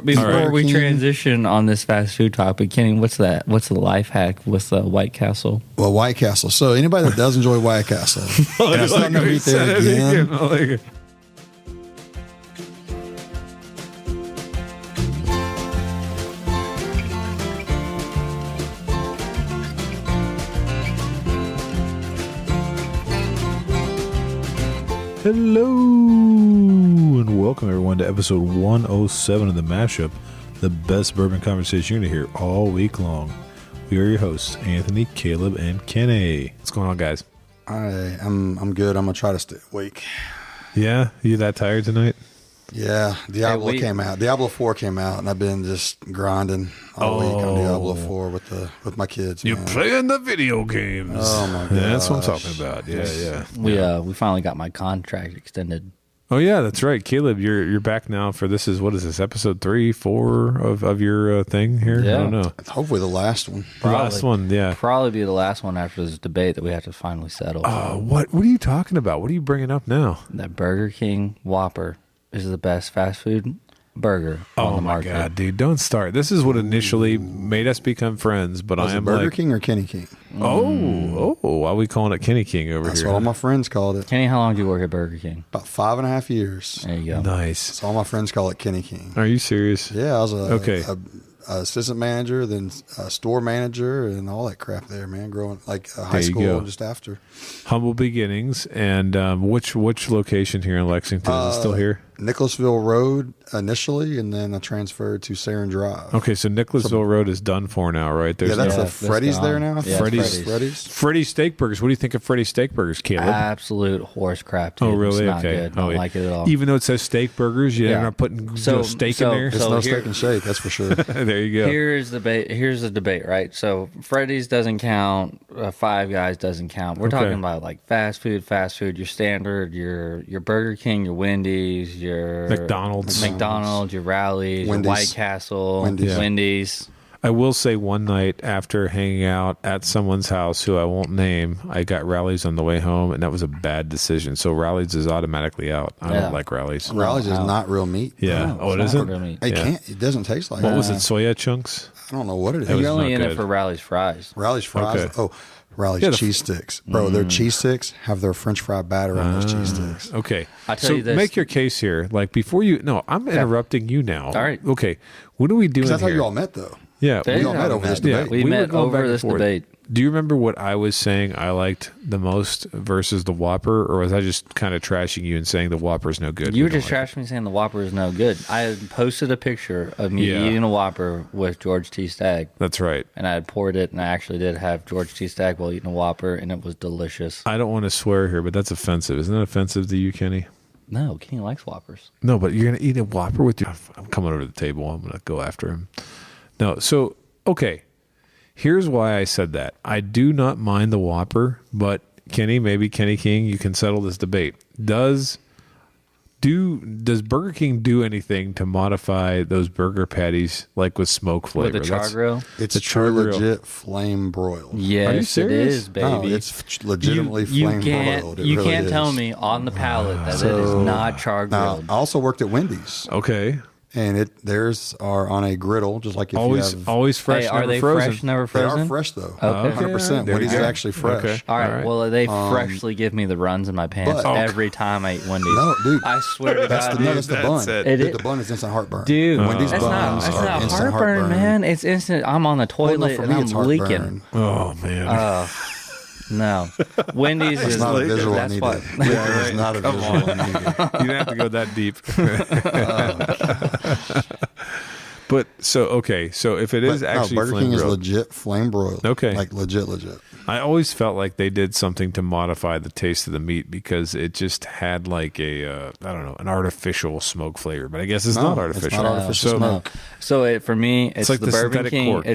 before we transition on this fast food topic, Kenny, what's that? What's the life hack with White Castle? Well, White Castle. So anybody that does enjoy White Castle, and I'm starting to eat there again. Hello and welcome everyone to episode 107 of the Mashup, the best bourbon conversation you're going to hear all week long. We are your hosts, Anthony, Caleb, and Kenny. What's going on, guys? I'm good. I'm gonna try to stay awake. Yeah, you that tired tonight? Yeah, Diablo came out. Diablo 4 came out, and I've been just grinding all week on Diablo 4 with my kids. You're playing the video games. Oh my god, that's what I'm talking about. Yeah. We finally got my contract extended. Oh yeah, that's right, Caleb. You're back now for this. What is this? Episode 3, 4 of your thing here? Yeah. I don't know. Hopefully the last one. Last one, yeah. Probably be the last one after this debate that we have to finally settle. What are you talking about? What are you bringing up now? That Burger King Whopper is the best fast food burger on the market. Oh my god, dude, don't start. This is what initially made us become friends, but I am Burger King or Kenny King? Oh, why are we calling it Kenny King over That's here? what all my friends called it. Kenny, how long did you work at Burger King? About 5.5 years. There you go. Nice. So all my friends call it Kenny King. Are you serious? Yeah, I was a assistant manager, then a store manager, and all that crap there, man. Growing like high school just after. Humble beginnings. And which location here in Lexington is it still here? Nicholasville Road initially, and then I transferred to Sarin Drive. Okay, so Nicholasville Road is done for now, right? That's the Freddy's there now. Yeah, Freddy's Steak Burgers. What do you think of Freddy's Steak Burgers, Caleb? Absolute horse crap. Dude. Oh, really? It's not Okay. good. Don't like it at all. Even though it says steak burgers, you're not putting steak in there. It's no steak and shake, that's for sure. There you go. Here's the debate, right? So Freddy's doesn't count. Five Guys doesn't count. We're talking about like fast food, your standard, your Burger King, your Wendy's, your McDonald's, your Rally's, Wendy's. your White Castle, Wendy's. I will say one night after hanging out at someone's house who I won't name, I got Rally's on the way home, and that was a bad decision. So Rally's is automatically out. I don't like Rally's. Rally's is not real meat. Yeah. No, it isn't? Real meat. It doesn't taste like What was it, soya chunks? I don't know what it is. You're only in good. it for Rally's fries. Rally's fries. Okay. Oh, Rally's cheese sticks. Bro, their cheese sticks have their French fry batter on those cheese sticks. Okay. I tell you this. Make your case here. Like before you... No, I'm interrupting you now. All right. Okay. What are we doing here? That's how you all met, though. Yeah. We all met over this debate. We met over this debate. Do you remember what I was saying I liked the most versus the Whopper? Or was I just kind of trashing you and saying the Whopper's no good? You were just trashing me saying the Whopper is no good. I had posted a picture of me eating a Whopper with George T. Stagg. That's right. And I had poured it, and I actually did have George T. Stagg while eating a Whopper, and it was delicious. I don't want to swear here, but that's offensive. Isn't that offensive to you, Kenny? No, Kenny likes Whoppers. No, but you're going to eat a Whopper with your... I'm coming over to the table. I'm going to go after him. No, so, okay. Here's why I said that. I do not mind the Whopper, but Kenny, maybe Kenny King, you can settle this debate. Does Burger King do anything to modify those burger patties like with smoke flavor? With a char grill? It's a true legit flame broiled. Yes, it is, baby. No, it's legitimately flame broiled. You can't tell me on the palate that it is not char grilled. I also worked at Wendy's. Okay. And theirs are on a griddle, just like if always, you have... Always fresh, are they frozen. fresh, never frozen? They are fresh, though. Okay. 100%. Wendy's is actually fresh. Okay. All right. Well, they freshly give me the runs in my pants every time I eat Wendy's. No, dude. I swear to God, dude. That's the bun. It. The bun is instant heartburn. Dude, Wendy's that's buns not are instant heartburn, man. It's instant. I'm on the toilet for and me, I'm it's leaking. Oh, man. No. Wendy's It's is not a visual that's needed. what. It's not a visual needed. You don't have to go that deep. But so if it is actually Burger flame King is broiled, legit flame broiled. Okay. Like legit. I always felt like they did something to modify the taste of the meat because it just had like an artificial smoke flavor. But I guess it's not artificial. It's not artificial smoke. So for me, it's like the the Bourbon synthetic King. cork.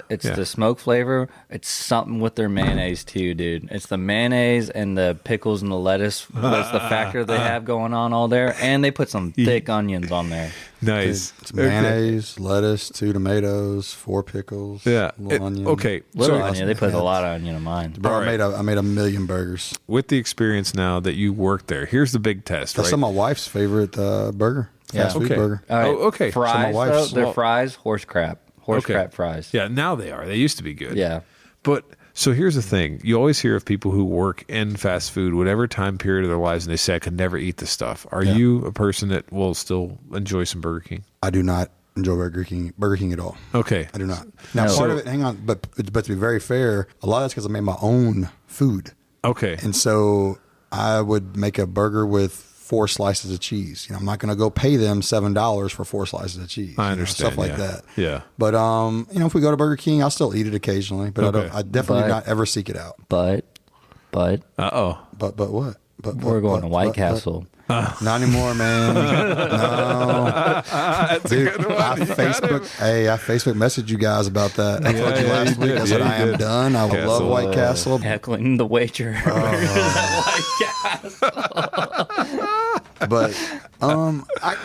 It's the smoke flavor. It's something with their mayonnaise too, dude. It's the mayonnaise and the pickles and the lettuce. That's the factor they have going on all there, and they put some thick onions on there. Nice. It's mayonnaise, lettuce, 2 tomatoes, 4 pickles, little onion. Okay. Little onion. They put a lot of onion in mine. Bro, I made a million burgers. With the experience now that you work there, here's the big test. That's right? my wife's favorite burger. fast food Okay. burger. All right. Okay. So my Fries, wife's- though, they're fries, horse crap. Horse Okay. crap fries. Yeah, now they are. They used to be good. Yeah. But so here's the thing. You always hear of people who work in fast food, whatever time period of their lives, and they say, I could never eat this stuff. Are you a person that will still enjoy some Burger King? I do not enjoy Burger King at all. Okay. I do not. Now, No. part of it, hang on, but to be very fair, a lot of that's because I made my own food. Okay. And so I would make a burger with 4 slices of cheese. I'm not going to go pay them $7 for 4 slices of cheese. I understand. Stuff like yeah. that. Yeah. But, if we go to Burger King, I'll still eat it occasionally, but Okay. I definitely But- do not ever seek it out. But Uh-oh. But what? But we're going to White but- Castle. Not anymore, man. No. Dude, I Facebook messaged you guys about that. I told you last week. I said, you I am did. done. I will Castle. love White Castle. Heckling the waiter. But I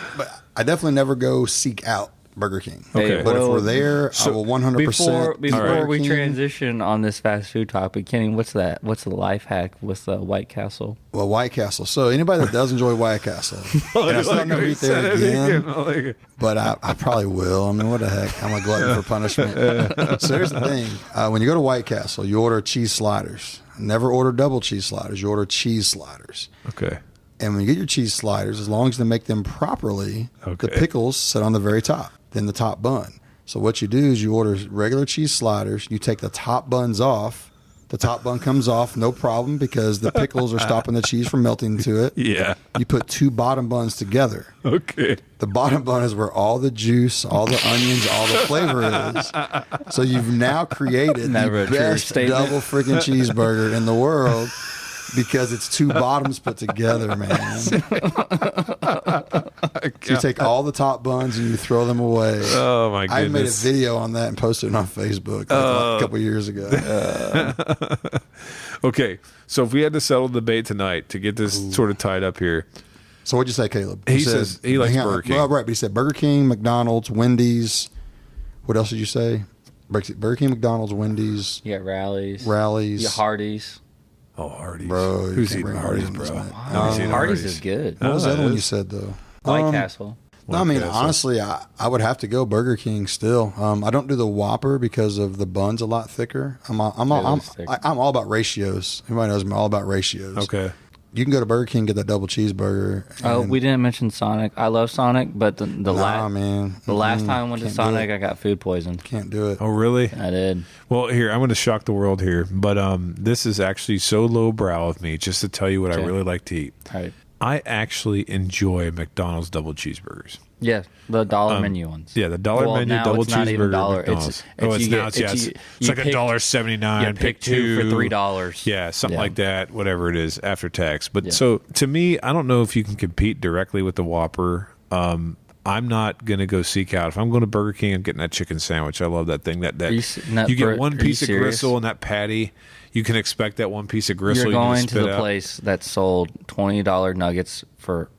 definitely never go seek out Burger King. Okay. But if well, we're there, I will 100%. Before we King. transition on this fast food topic, Kenny, what's that? What's the life hack with White Castle? Well, White Castle. So anybody that does enjoy White Castle, and I still Like never you eat there said it again. But I probably will. I mean, what the heck? I'm a glutton for punishment. So here's the thing. When you go to White Castle, you order cheese sliders. Never order double cheese sliders. You order cheese sliders. Okay. And when you get your cheese sliders, as long as they make them properly, Okay. the pickles sit on the very top, then the top bun. So what you do is you order regular cheese sliders. You take the top buns off. The top bun comes off, no problem, because the pickles are stopping the cheese from melting into it. Yeah. You put 2 bottom buns together. Okay. The bottom bun is where all the juice, all the onions, all the flavor is. So you've now created Never a the truer best statement. double freaking cheeseburger in the world because it's 2 bottoms put together, man. So you take all the top buns and you throw them away. Oh, my I made a goodness. video on that and posted it on Facebook a couple years ago. Okay. So if we had to settle the debate tonight to get this sort of tied up here, So what'd you say, Caleb? He said- says he likes hang on. Burger King. Well, right, but he said Burger King, McDonald's, Wendy's. What else did you say? Burger King, McDonald's, Wendy's, You got Rallies. Rallies. You got Hardee's. oh, Hardee's. Bro, you Who's can't eating bring Hardee's, Hardee's bro? in this, man. Who's eating Hardee's is good. What was the Oh, other it one you is. said, though? White Castle. No, I mean, Castle. honestly, I would have to go Burger King still. I don't do the Whopper because of the bun's a lot thicker. I'm all about ratios. Everybody knows I'm all about ratios. Okay. You can go to Burger King, get that double cheeseburger. Oh, and- we didn't mention Sonic. I love Sonic, but the Nah, man. last time I went to Can't do Sonic, it. I got food poisoned. Can't do it. Oh, really? I did. Well, here, I'm going to shock the world here, but this is actually so lowbrow of me just to tell you what I Okay. really like to eat. All right. I actually enjoy McDonald's double cheeseburgers. Yeah, the dollar menu ones. Yeah, the dollar Well, menu now double it's not cheeseburger. even dollar. at McDonald's. It's oh, it's you now get- it's, yeah, it's it's, you- it's you like pick- $1.79. You pick two for $3. Yeah, something Yeah. like that. Whatever it is after tax. But Yeah. so to me, I don't know if you can compete directly with the Whopper. I'm not going to go seek out. If I'm going to Burger King, I'm getting that chicken sandwich. I love that thing. That Are you you get one are you piece of serious? gristle and that patty. You can expect that one piece of gristle. You're you can going just to the spit out. place that sold $20 nuggets or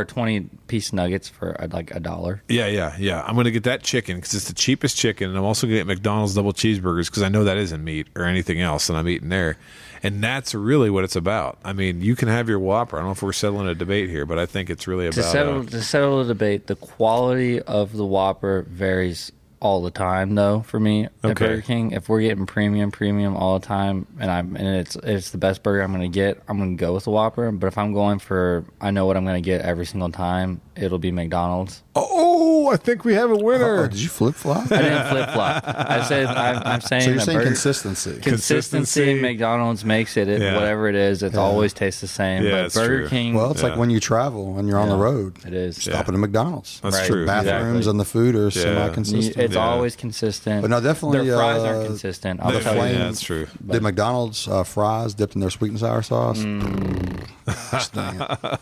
20-piece nuggets for like $1. Yeah. I'm going to get that chicken because it's the cheapest chicken, and I'm also going to get McDonald's double cheeseburgers because I know that isn't meat or anything else that I'm eating there. And that's really what it's about. I mean, you can have your Whopper. I don't know if we're settling a debate here, but I think it's really about To settle the debate, the quality of the Whopper varies all the time, though. For me, at Okay. Burger King, if we're getting premium all the time, and it's the best burger I'm going to get, I'm going to go with the Whopper. But if I'm going for, I know what I'm going to get every single time, it'll be McDonald's. Oh, I think we have a winner. Oh, did you flip flop? I didn't flip flop. I said I'm saying So you're that saying burger- consistency. Consistency. McDonald's makes it. Yeah. Whatever it is, it always tastes the same. Yeah, but it's Burger true. King, Well, it's like when you travel and you're on the road. it is. Stop at a McDonald's. That's Right. true. Bathrooms Exactly. and the food are semi-consistent. It's Yeah. always consistent. But no, definitely, their fries aren't consistent. I'll the tell you. flame- Yeah, that's true. Did McDonald's fries dipped in their sweet and sour sauce? Mm. Gosh, dang it.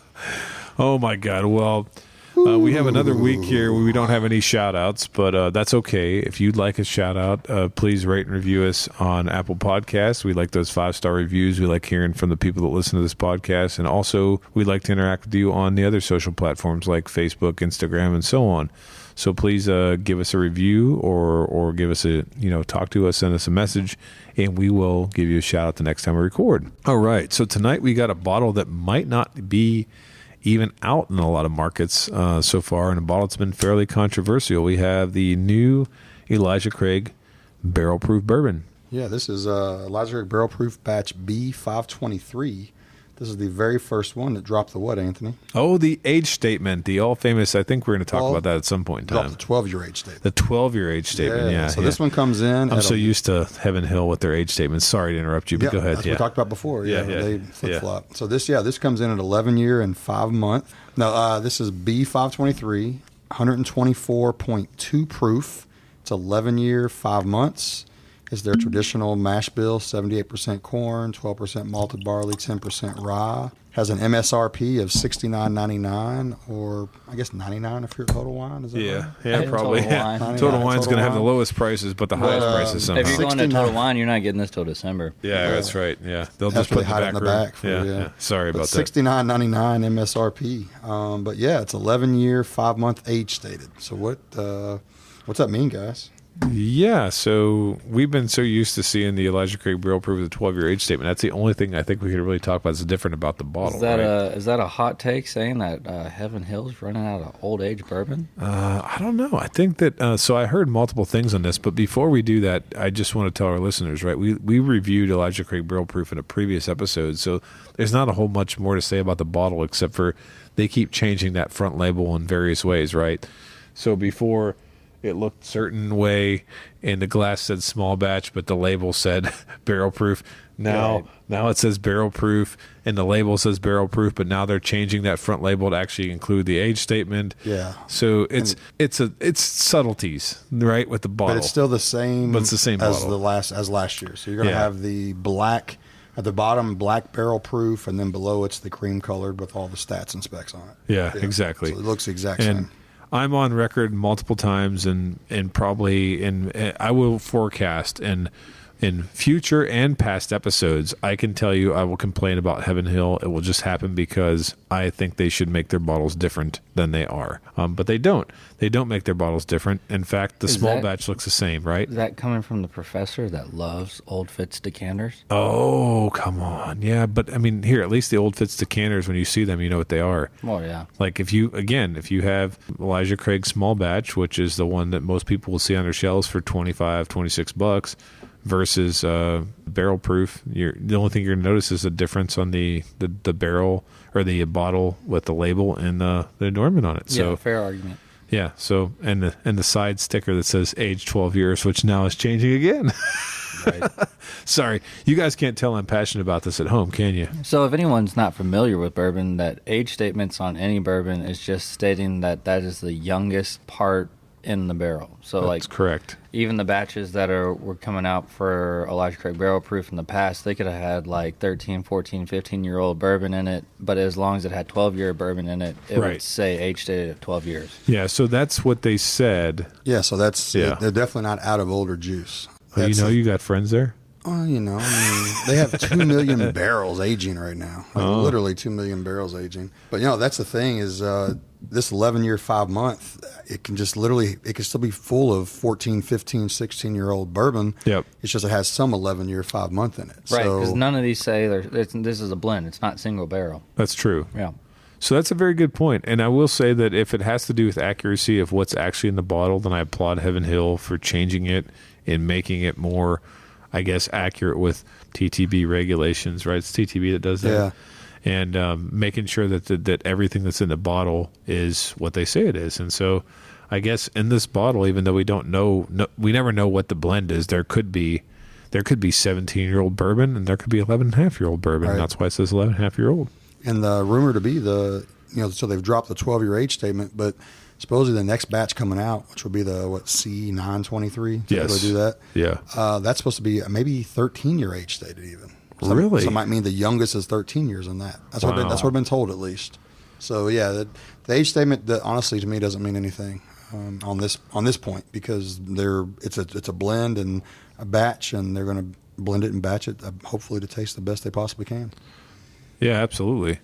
Oh, my God. Well, we have another week here where we don't have any shout-outs, but that's okay. If you'd like a shout-out, please rate and review us on Apple Podcasts. We like those 5-star reviews. We like hearing from the people that listen to this podcast. And also, we like to interact with you on the other social platforms like Facebook, Instagram, and so on. So please give us a review or give us talk to us, send us a message, and we will give you a shout-out the next time we record. All right. So tonight we got a bottle that might not be even out in a lot of markets so far. In a bottle, it's been fairly controversial. We have the new Elijah Craig barrel proof bourbon. Yeah, this is Elijah Craig barrel proof batch B523. This is the very first one that dropped the what, Anthony? Oh, the age statement, the all famous. I think we're going to talk about that at some point in time. Dropped the 12-year age statement. The 12-year age statement, yeah. So this one comes in. I'm so used to Heaven Hill with their age statements. Sorry to interrupt you, but go ahead. That's what we talked about before. Yeah. They flip-flop. So this comes in at 11-year and 5 month. Now, this is B523, 124.2 proof. It's 11-year, 5 months. It's their traditional mash bill, 78% corn, 12% malted barley, 10% rye. Has an MSRP of $69.99, or I guess $99 if you're Total Wine. Is that right? Yeah, probably. Total Wine's going to have the lowest prices, but the highest prices somehow. If you're going to Total Wine, you're not getting this till December. Yeah, that's right. Yeah, they'll just put hide it in the back for you. Yeah. Sorry about that. $69.99 MSRP. But yeah, it's 11-year, 5 month age stated. So what's that mean, guys? Yeah, so we've been so used to seeing the Elijah Craig barrel proof with a 12-year age statement. That's the only thing I think we could really talk about that's different about the bottle. Is that a hot take saying that Heaven Hill's running out of old age bourbon? I don't know. I think that so I heard multiple things on this, but before we do that, I just want to tell our listeners, right? We reviewed Elijah Craig barrel proof in a previous episode, so there's not a whole much more to say about the bottle except for they keep changing that front label in various ways, right? So before it looked certain way and the glass said small batch, but the label said barrel proof. Now it says barrel proof and the label says barrel proof, but now they're changing that front label to actually include the age statement. Yeah. So it's subtleties, right, with the bottle. But it's still the same. But it's the same as bottle. as last year. So you're going to have the black at the bottom, black barrel proof, and then below it's the cream colored with all the stats and specs on it. Yeah, exactly. So it looks the exact same. I'm on record multiple times, and probably I will forecast in future and past episodes. I can tell you, I will complain about Heaven Hill. It will just happen because I think they should make their bottles different than they are. But they don't. They don't make their bottles different. In fact, the small batch looks the same, right? Is that coming from the professor that loves Old Fitz decanters? Oh, come on. Yeah, but I mean, here, at least the Old Fitz decanters, when you see them, you know what they are. Oh, yeah. Like if you have Elijah Craig small batch, which is the one that most people will see on their shelves for $25, $26, versus barrel proof, the only thing you're going to notice is a difference on the barrel or the bottle with the label and the adornment on it. So, yeah, fair argument. Yeah. So and the side sticker that says age 12 years, which now is changing again. Right. Sorry, you guys can't tell I'm passionate about this at home, can you? So if anyone's not familiar with bourbon, that age statements on any bourbon is just stating that is the youngest part in the barrel. So that's correct. Even the batches that were coming out for Elijah Craig barrel proof in the past, they could have had like 13, 14, 15-year-old bourbon in it, but as long as it had 12-year bourbon in it, it would say age stated at 12 years. Yeah, so that's what they said. Yeah, so they're definitely not out of older juice. Well, you got friends there? They have 2 million barrels aging right now. Literally 2 million barrels aging. But, that's the thing is this 11-year, 5 month, it can still be full of 14, 15, 16-year-old bourbon. Yep. It's just it has some 11-year, 5 month in it. Right, because none of these say this is a blend. It's not single barrel. That's true. Yeah. So that's a very good point. And I will say that if it has to do with accuracy of what's actually in the bottle, then I applaud Heaven Hill for changing it and making it more, I guess, accurate with TTB regulations, right? It's TTB that does that. Yeah. And making sure that everything that's in the bottle is what they say it is. And so I guess in this bottle, even though we don't know, we never know what the blend is, there could be 17-year-old bourbon and there could be 11.5-year-old bourbon. Right. And that's why it says 11.5-year-old. And the rumor to be so they've dropped the 12-year age statement, but supposedly the next batch coming out, which will be the C923. Yes. They do that. Yeah. That's supposed to be maybe 13-year age stated even. Really? So it might mean the youngest is 13 years in that. That's what I've been told at least. So yeah, the age statement honestly to me doesn't mean anything on this point because it's a blend and a batch, and they're going to blend it and batch it hopefully to taste the best they possibly can. Yeah, absolutely.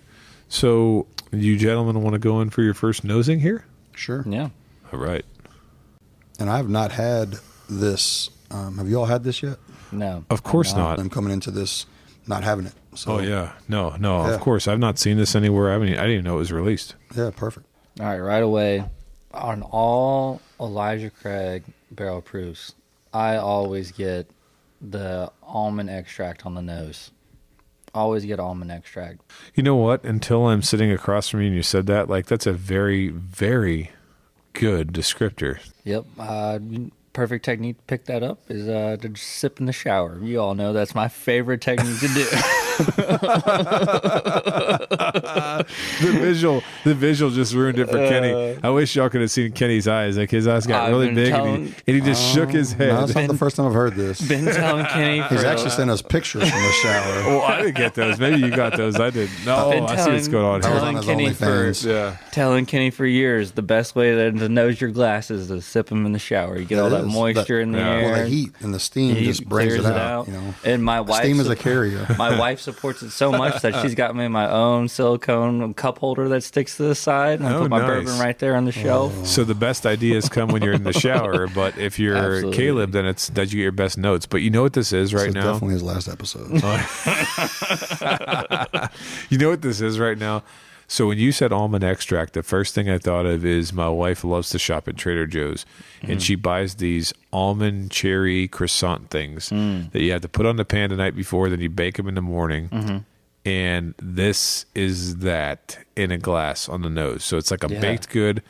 So you gentlemen want to go in for your first nosing here? Sure. Yeah. All right. And I have not had this. Have you all had this yet? No. Of course not. I'm coming into this not having it. So, Oh yeah, no, Yeah. of course I've not seen this anywhere. I didn't even know it was released. Yeah, perfect. All right, right away on all Elijah Craig barrel proofs, I always get the almond extract on the nose. Always get almond extract. You know what? Until I'm sitting across from you and you said that, like that's a very, very good descriptor. Yep. Perfect technique to pick that up is to just sip in the shower. You all know that's my favorite technique to do. The visual just ruined it for Kenny. I wish y'all could have seen Kenny's eyes. Like his eyes got really big, and he just shook his head. No, that's not the first time I've heard this. Been telling Kenny. He's actually sent us pictures from the shower. Oh, I didn't get those. Maybe you got those. I didn't. No, Been I see what's going on I was here. on his Kenny for OnlyFans. telling Kenny for years the best way to nose your glasses is to sip them in the shower. You get all that is. moisture in the Yeah. air. Well, the heat and the steam He just brings clears it out. You know, And my wife steam is a carrier. My wife supports it so much that she's got me my own silicone cup holder that sticks to the side. And I Oh, put my nice. bourbon right there on the shelf. So the best ideas come when you're in the shower, but if you're Absolutely. Caleb, then it's that you get your best notes. But you know what this is right This is now? definitely his last episode. You know what this is right now? So when you said almond extract, the first thing I thought of is my wife loves to shop at Trader Joe's, and she buys these almond cherry croissant things that you have to put on the pan the night before, then you bake them in the morning. And this is that in a glass on the nose. So it's like a baked good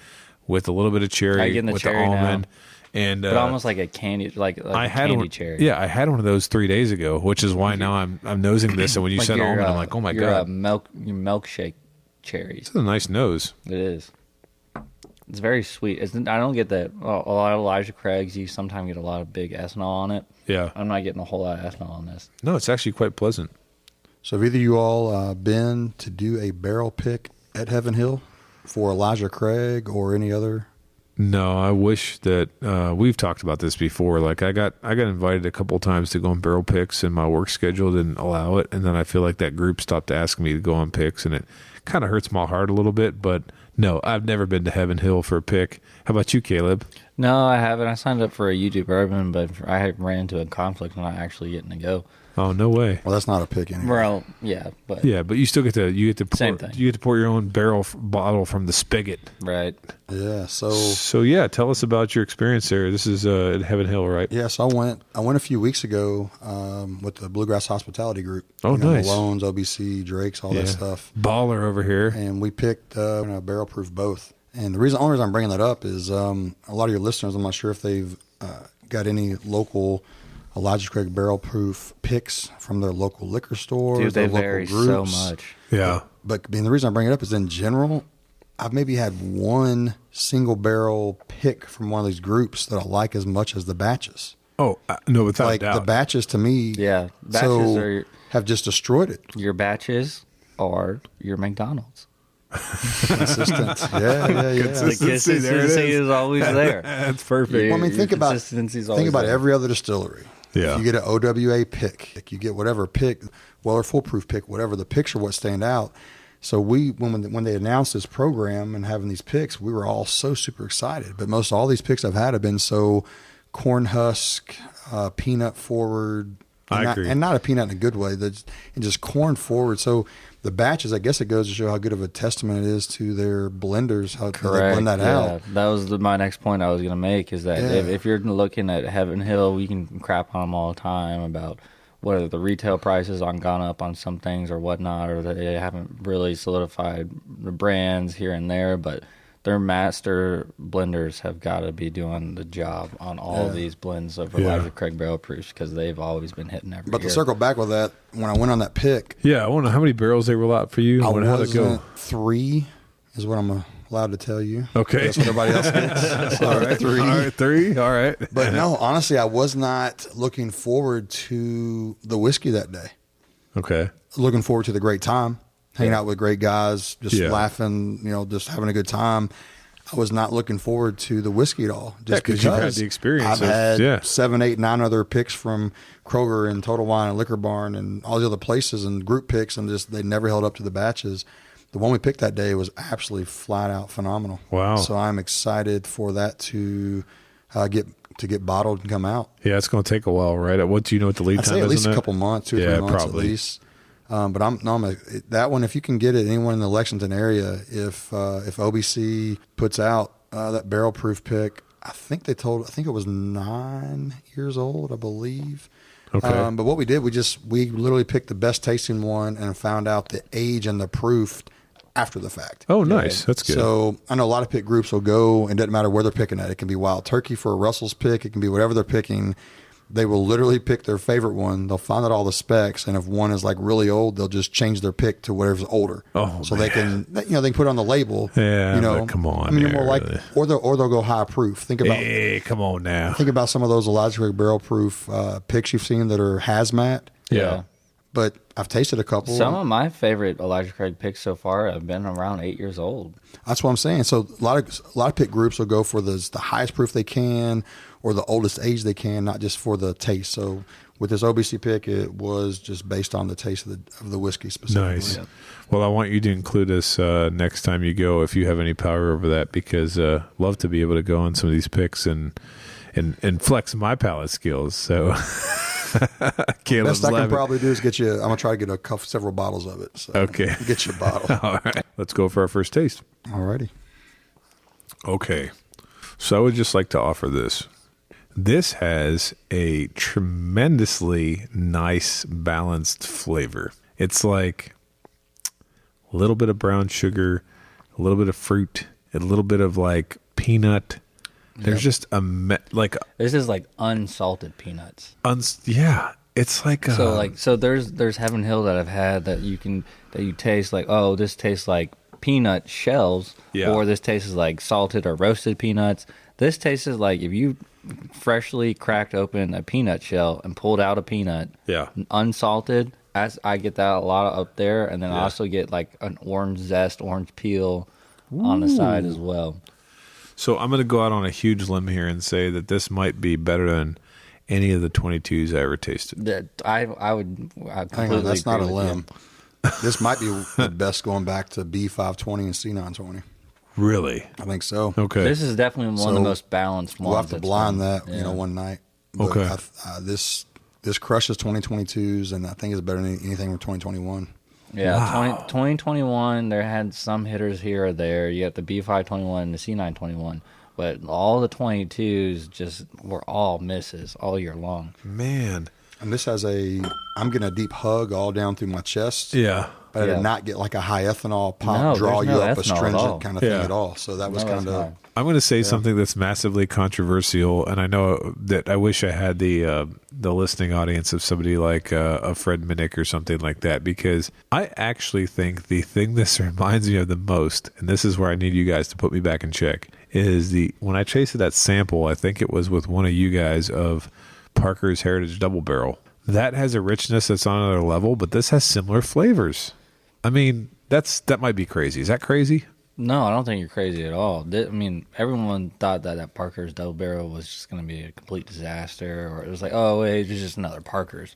with a little bit of How cherry you getting the with cherry the now? almond. And But almost like a candy, like I a had candy one, cherry. Yeah, I had one of those 3 days ago, which is why now I'm nosing this. And when you Like said your, almond, I'm like, oh my your, god, your milkshake cherries. it's a nice nose. It is. It's very sweet. I don't get that. A lot of Elijah Craig's, you sometimes get a lot of big ethanol on it. Yeah, I'm not getting a whole lot of ethanol on this. no, it's actually quite pleasant. So have either you all been to do a barrel pick at Heaven Hill for Elijah Craig or any other? No, I wish that we've talked about this before. Like I got invited a couple times to go on barrel picks, and my work schedule didn't allow it. And then I feel like that group stopped asking me to go on picks, and it kind of hurts my heart a little bit. But no, I've never been to Heaven Hill for a pick. How about you, Caleb? No, I haven't. I signed up for a YouTube Bourbon, but I ran into a conflict not actually getting to go. Oh, no way. Well, that's not a pick anymore. Well, yeah, but Yeah, but you still get to pour, Same thing. You get to pour your own bottle from the spigot. right. Yeah. So yeah, tell us about your experience there. This is at Heaven Hill, right? Yeah, so I went a few weeks ago with the Bluegrass Hospitality Group. Oh, nice. Malone's, OBC, Drake's, all that stuff. Baller over here. And we picked barrel proof both. And the only reason I'm bringing that up is a lot of your listeners, I'm not sure if they've got any local Elijah Craig barrel proof picks from their local liquor stores, Dude, their they local vary groups. so much. Yeah. But the reason I bring it up is in general, I've maybe had one single barrel pick from one of these groups that I like as much as the batches. Oh, no, without Like doubt. the batches to me, Yeah, batches have just destroyed it. Your batches are your McDonald's. Consistent. Yeah. The Consistency, there it consistency is. is always there. That's perfect. Yeah. Well, I mean, Your think about consistency's always there. every other distillery. Yeah. You get an OWA pick, you get whatever pick, Weller foolproof pick, whatever. The picks are what stand out. So when they announced this program and having these picks, we were all so super excited. But most all these picks I've had have been so corn husk, peanut forward. I agree. And not a peanut in a good way, and just corn forward. So the batches, I guess it goes to show how good of a testament it is to their blenders, how they blend that out. That was my next point I was going to make is that if you're looking at Heaven Hill, we can crap on them all the time about whether the retail prices on gone up on some things or whatnot, or that they haven't really solidified the brands here and there, but their master blenders have got to be doing the job on all of these blends of Elijah Craig barrel proofs because they've always been hitting every But year. to circle back with that, when I went on that pick, Yeah, I wonder how many barrels they roll out for you. I wonder how wasn't to go. 3 is what I'm allowed to tell you. Okay. That's what everybody else gets. So All right, 3. All right, 3. All right. But no, honestly, I was not looking forward to the whiskey that day. Okay. Looking forward to the great time, hanging out with great guys, just Yeah. laughing, just having a good time. I was not looking forward to the whiskey at all. Just 'cause because you've had the experience I've had 7, 8, 9 other picks from Kroger and Total Wine and Liquor Barn and all the other places and group picks, and just they never held up to the batches. The one we picked that day was absolutely flat out phenomenal. Wow. So I'm excited for that to get bottled and come out. Yeah, it's going to take a while, right? What do you know what the lead I'd time say is? at least in a that? couple months, 2 or 3 months probably. at least. But that one, if you can get it, anyone in the Lexington area, if OBC puts out that barrel proof pick, I think it was 9 years old, I believe. Okay. But what we did, we literally picked the best tasting one and found out the age and the proof after the fact. Oh, nice. That's good. So I know a lot of pick groups will go, and it doesn't matter where they're picking at. It can be wild turkey for a Russell's pick. It can be whatever they're picking. They will literally pick their favorite one. They'll find out all the specs, and if one is like really old, they'll just change their pick to whatever's older. Oh, so man. they can put it on the label. Yeah, you know, but come on. I mean, there, you're more like, really. or they'll go high proof. Think about Hey, come on now. Think about some of those Elijah Craig barrel proof picks you've seen that are hazmat. Yeah. But I've tasted a couple. Some of my favorite Elijah Craig picks so far have been around 8 years old. That's what I'm saying. So a lot of pick groups will go for the highest proof they can or the oldest age they can, not just for the taste. So with this OBC pick, it was just based on the taste of the whiskey specifically. Nice. Well, I want you to include us next time you go if you have any power over that, because love to be able to go on some of these picks and flex my palate skills. So Caleb's Best I can laughing. probably do is get you. I'm gonna try to get several bottles of it. So Okay. get you a bottle. All right. Let's go for our first taste. Alrighty. Okay. So I would just like to offer this. This has a tremendously nice, balanced flavor. It's like a little bit of brown sugar, a little bit of fruit, a little bit of like peanut. There's just This is like unsalted peanuts. yeah. It's like So there's Heaven Hill that I've had that you taste like, oh, this tastes like peanut shells, Yeah. or this tastes like salted or roasted peanuts. This tastes like if you freshly cracked open a peanut shell and pulled out a peanut, Yeah. unsalted. As I get that a lot up there, and then I Yeah. also get like an orange zest, orange peel on the side as well. So I'm going to go out on a huge limb here and say that this might be better than any of the 22s I ever tasted. That I completely Hang on, that's not a agree with you. limb. This might be the best going back to B520 and C920. Really? I think so. Okay. This is definitely one of the So, most balanced ones. We'll have to that's blind been- that, one night. But Okay. This crushes 2022s, and I think it's better than anything from 2021. Yeah, Wow. 2021, there had some hitters here or there. You got the B521 and the C921. But all the 22s just were all misses all year long. Man. And this has I'm getting a deep hug all down through my chest. Yeah. But I Yeah. did not get like a high ethanol pop, No, draw there's you no up ethanol at all. astringent kind of Yeah. thing at all. So that was No, kind that's of. not. I'm going to say something that's massively controversial, and I know that I wish I had the listening audience of somebody like a Fred Minnick or something like that, because I actually think the thing this reminds me of the most, and this is where I need you guys to put me back in check, is when I tasted that sample, I think it was with one of you guys of Parker's Heritage Double Barrel. That has a richness that's on another level, but this has similar flavors. I mean, that might be crazy. Is that crazy? No, I don't think you're crazy at all. I mean, everyone thought that Parker's Double Barrel was just going to be a complete disaster, or it was like, oh, wait, it's just another Parker's.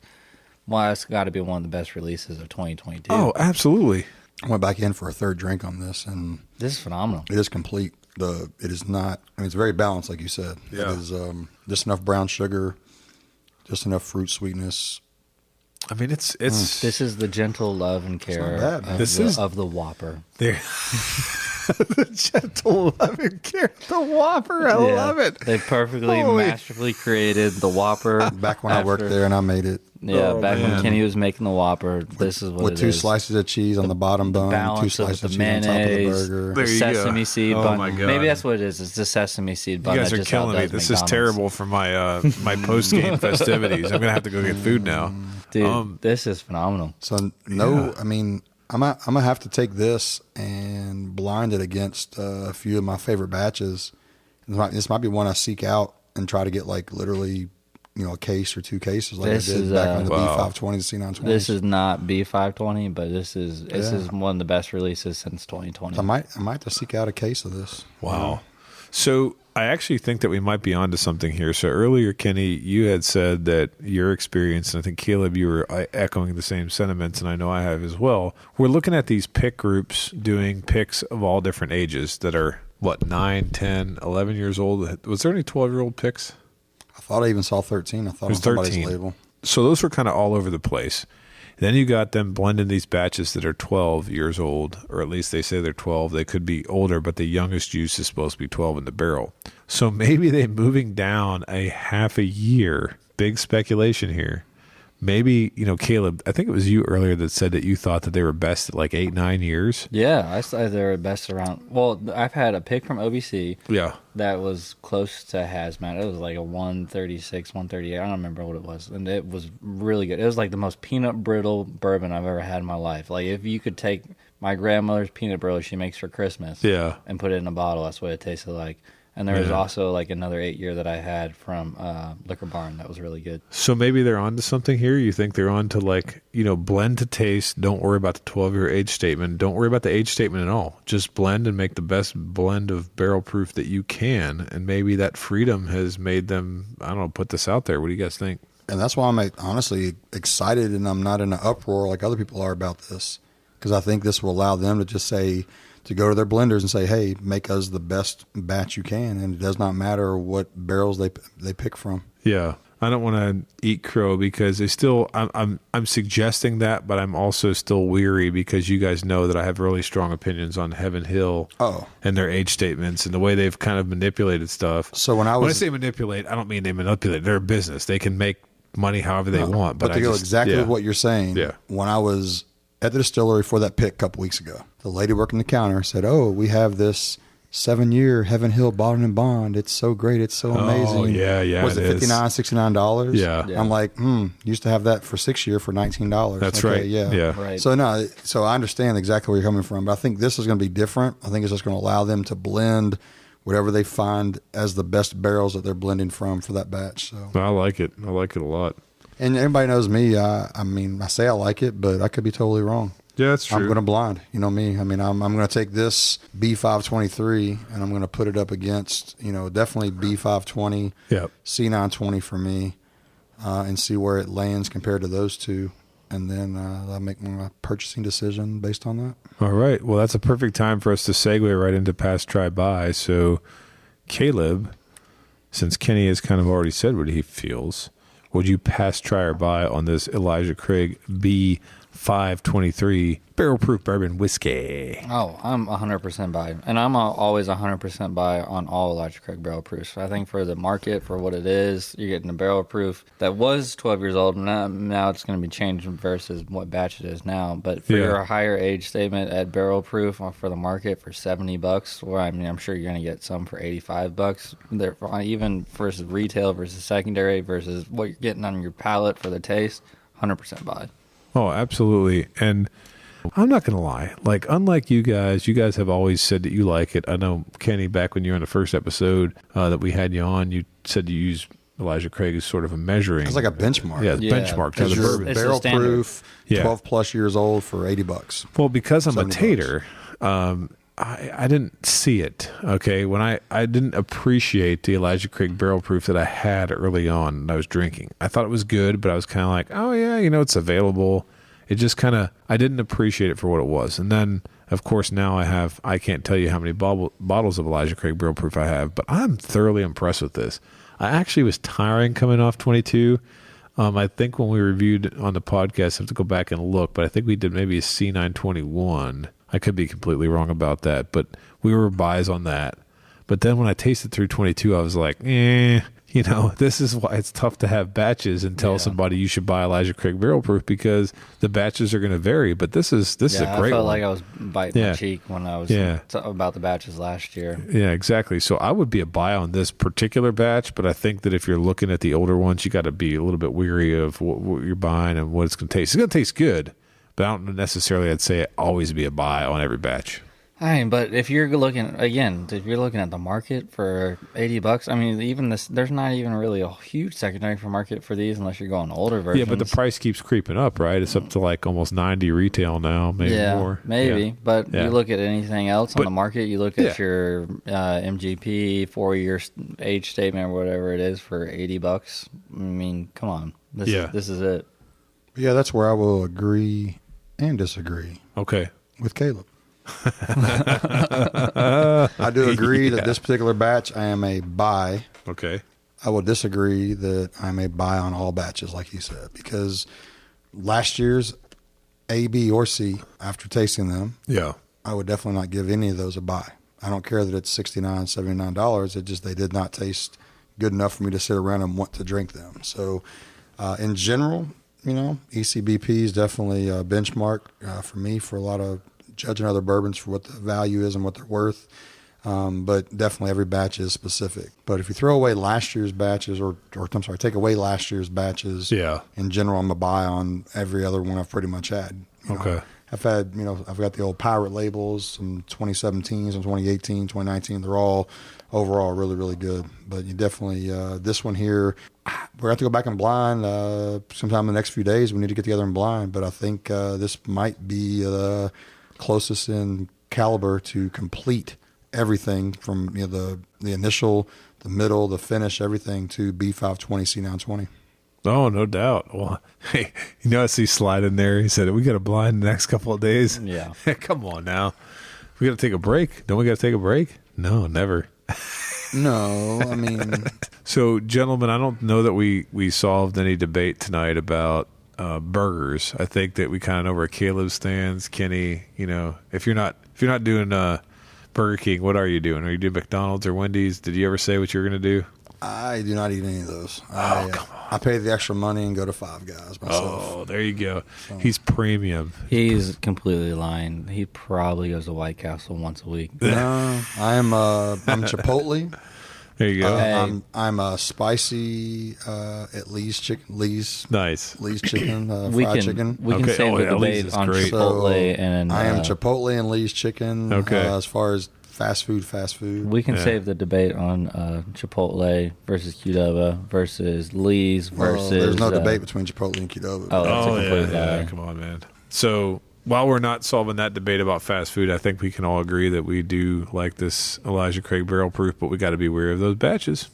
Well, it's got to be one of the best releases of 2022. Oh, absolutely. I went back in for a third drink on this, and This is phenomenal. it is complete. It is not. I mean, it's very balanced, like you said. Yeah. It is just enough brown sugar, just enough fruit sweetness. I mean, it's This is the gentle love and care not bad, man. of the Whopper. there. The gentle loving care, the Whopper. I love it. They perfectly, Holy- masterfully created the Whopper. Back when I worked there and I made it Yeah, Oh, back man. when Kenny was making the Whopper, this is what with it two is. slices of cheese on the bottom bun, two Balance of slices the of cheese on top of the mayonnaise, burger. There the you go. sesame seed Oh, bun. my God. Maybe that's what it is. It's the sesame seed bun. You guys that are just killing me. outdoes This is McDonald's. terrible for my my post game festivities. I'm gonna have to go get food now. Dude, this is phenomenal. So no, I mean, I'm gonna have to take this and blind it against a few of my favorite batches. This might be one I seek out and try to get like literally, a case or two cases like This I did is, back on the wow. B520s, C920s. This is not B520, but this is one of the best releases since 2020. I might have to seek out a case of this. Wow. So I actually think that we might be onto something here. So earlier, Kenny, you had said that your experience, and I think Caleb, you were echoing the same sentiments, and I know I have as well. We're looking at these pick groups doing picks of all different ages that are what, 9, 10, 11 years old. Was there any 12-year-old picks? I thought I even saw 13. I thought It was on somebody's 13. label. So those were kind of all over the place. Then you got them blending these batches that are 12 years old, or at least they say they're 12. They could be older, but the youngest juice is supposed to be 12 in the barrel. So maybe they're moving down a half a year. Big speculation here. Maybe, Caleb, I think it was you earlier that said that you thought that they were best at like 8, 9 years. Yeah, I said they were best around. Well, I've had a pick from OBC. Yeah. That was close to hazmat. It was like a 136, 138. I don't remember what it was. And it was really good. It was like the most peanut brittle bourbon I've ever had in my life. Like if you could take my grandmother's peanut brittle she makes for Christmas and put it in a bottle, that's what it tasted like. And there was also like another 8-year that I had from Liquor Barn that was really good. So maybe they're on to something here. You think they're on to like, blend to taste. Don't worry about the 12-year age statement. Don't worry about the age statement at all. Just blend and make the best blend of barrel proof that you can. And maybe that freedom has made them, I don't know, put this out there. What do you guys think? And that's why I'm honestly excited and I'm not in an uproar like other people are about this. Because I think this will allow them to just say, to go to their blenders and say, hey, make us the best batch you can. And it does not matter what barrels they pick from. Yeah. I don't want to eat crow because they still, I'm suggesting that, but I'm also still weary because you guys know that I have really strong opinions on Heaven Hill and their age statements and the way they've kind of manipulated stuff. So when I say manipulate, I don't mean they manipulate. They're a business. They can make money however they want. But to go exactly with what you're saying, when I was at the distillery for that pick a couple weeks ago, the lady working the counter said, oh, we have this 7-year Heaven Hill bottled and bond. It's so great. It's so amazing. Oh, yeah. Was it $59, $69? Yeah. I'm like, used to have that for 6-year for $19. That's right. Yeah. Right. So I understand exactly where you're coming from, but I think this is going to be different. I think it's just going to allow them to blend whatever they find as the best barrels that they're blending from for that batch. So I like it. I like it a lot. And everybody knows me. I mean, I say I like it, but I could be totally wrong. Yeah, that's true. I'm going to blind. You know me. I mean, I'm going to take this B523 and I'm going to put it up against, definitely B520, C920 for me, and see where it lands compared to those two. And then I'll make my purchasing decision based on that. All right. Well, that's a perfect time for us to segue right into Pass, Try, Buy. So, Caleb, since Kenny has kind of already said what he feels, would you pass, try, or buy on this Elijah Craig B523 barrel proof bourbon whiskey? Oh, I'm 100% buy. And I'm always 100% buy on all Elijah Craig barrel proofs. I think for the market, for what it is, you're getting a barrel proof that was 12 years old. Now it's going to be changed versus what batch it is now. But for your higher age statement at barrel proof for the market for $70, well, I mean, I'm sure you're going to get some for $85. There, even versus retail versus secondary versus what you're getting on your palate for the taste, 100% buy. Oh, absolutely. And I'm not going to lie. Like, unlike you guys have always said that you like it. I know, Kenny, back when you were on the first episode that we had you on, you said you use Elijah Craig as sort of a measuring. It's like a benchmark. Yeah, benchmark to the bourbon. Barrel proof, 12 plus years old for $80. Well, because I'm a tater, I didn't see it. Okay, when I didn't appreciate the Elijah Craig barrel proof that I had early on and I was drinking. I thought it was good, but I was kind of like, oh yeah, it's available. It just kind of, I didn't appreciate it for what it was. And then, of course, now I can't tell you how many bottles of Elijah Craig barrel proof I have, but I'm thoroughly impressed with this. I actually was tiring coming off 22. I think when we reviewed on the podcast, I have to go back and look, but I think we did maybe a C921. I could be completely wrong about that, but we were buys on that. But then when I tasted through 22, I was like, this is why it's tough to have batches and tell somebody you should buy Elijah Craig barrel proof because the batches are going to vary. But this is a great one. I felt like I was biting my cheek when I was about the batches last year. Yeah, exactly. So I would be a buy on this particular batch, but I think that if you're looking at the older ones, you got to be a little bit weary of what you're buying and what it's going to taste. It's going to taste good, but I don't necessarily, I'd say always be a buy on every batch. I mean, but if you're looking at the market for $80, I mean, even this, there's not even really a huge secondary for market for these unless you're going older versions. Yeah, but the price keeps creeping up, right? It's up to like almost 90 retail now, maybe more. Maybe. But you look at anything else on the market, you look at your MGP 4-year age statement or whatever it is for $80. I mean, come on. This is it. Yeah, that's where I will agree and disagree. Okay. With Caleb. I do agree that this particular batch, I am a buy. Okay. I will disagree that I'm a buy on all batches, like you said, because last year's A, B, or C, after tasting them, Yeah. I would definitely not give any of those a buy. I don't care that it's $69, $79. It just, they did not taste good enough for me to sit around and want to drink them. So in general, ECBP is definitely a benchmark for me for a lot of judging other bourbons for what the value is and what they're worth. But definitely every batch is specific. But if you throw away last year's batches, or I'm sorry, take away last year's batches, in general, I'm a buy on every other one I've pretty much had. Okay. I've had, I've got the old pirate labels, some 2017s, some 2018, 2019. They're all overall really, really good. But you definitely, this one here, we're going to have to go back and blind sometime in the next few days. We need to get together and blind. But I think this might be the closest in caliber to complete everything from the initial, the middle, the finish, everything to B520 C920. Oh, no doubt. Well, hey, I see Slide in there. He said, we got a blind the next couple of days. Yeah. Come on now. We got to take a break. Don't we got to take a break? No, never. No, I mean. So, gentlemen, I don't know that we solved any debate tonight about burgers. I think that we kind of know where Caleb stands. Kenny, if you're not doing Burger King, what are you doing? Are you doing McDonald's or Wendy's? Did you ever say what you were going to do? I do not eat any of those. Come on. I pay the extra money and go to Five Guys myself. Oh, there you go. So. He's premium. He's completely lying. He probably goes to White Castle once a week. No, I'm Chipotle. There you go. I'm a spicy at Lee's chicken. Lee's chicken, fried chicken. We can save the debate on great. Chipotle and I am Chipotle and Lee's chicken. Okay. As far as fast food. We can save the debate on Chipotle versus Qdoba versus Lee's versus. There's no debate between Chipotle and Qdoba. Oh, that's a complete lie. Come on, man. So while we're not solving that debate about fast food, I think we can all agree that we do like this Elijah Craig barrel proof, but we got to be wary of those batches.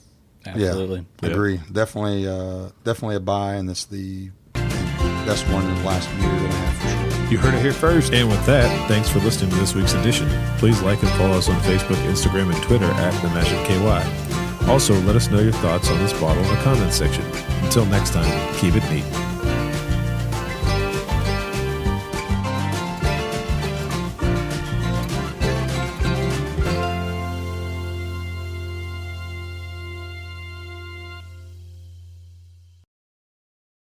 Absolutely. Yeah, agree. Definitely a buy, and it's the best one in the last year and a half for sure. You heard it here first. And with that, thanks for listening to this week's edition. Please like and follow us on Facebook, Instagram, and Twitter at The Magic KY. Also, let us know your thoughts on this bottle in the comments section. Until next time, keep it neat.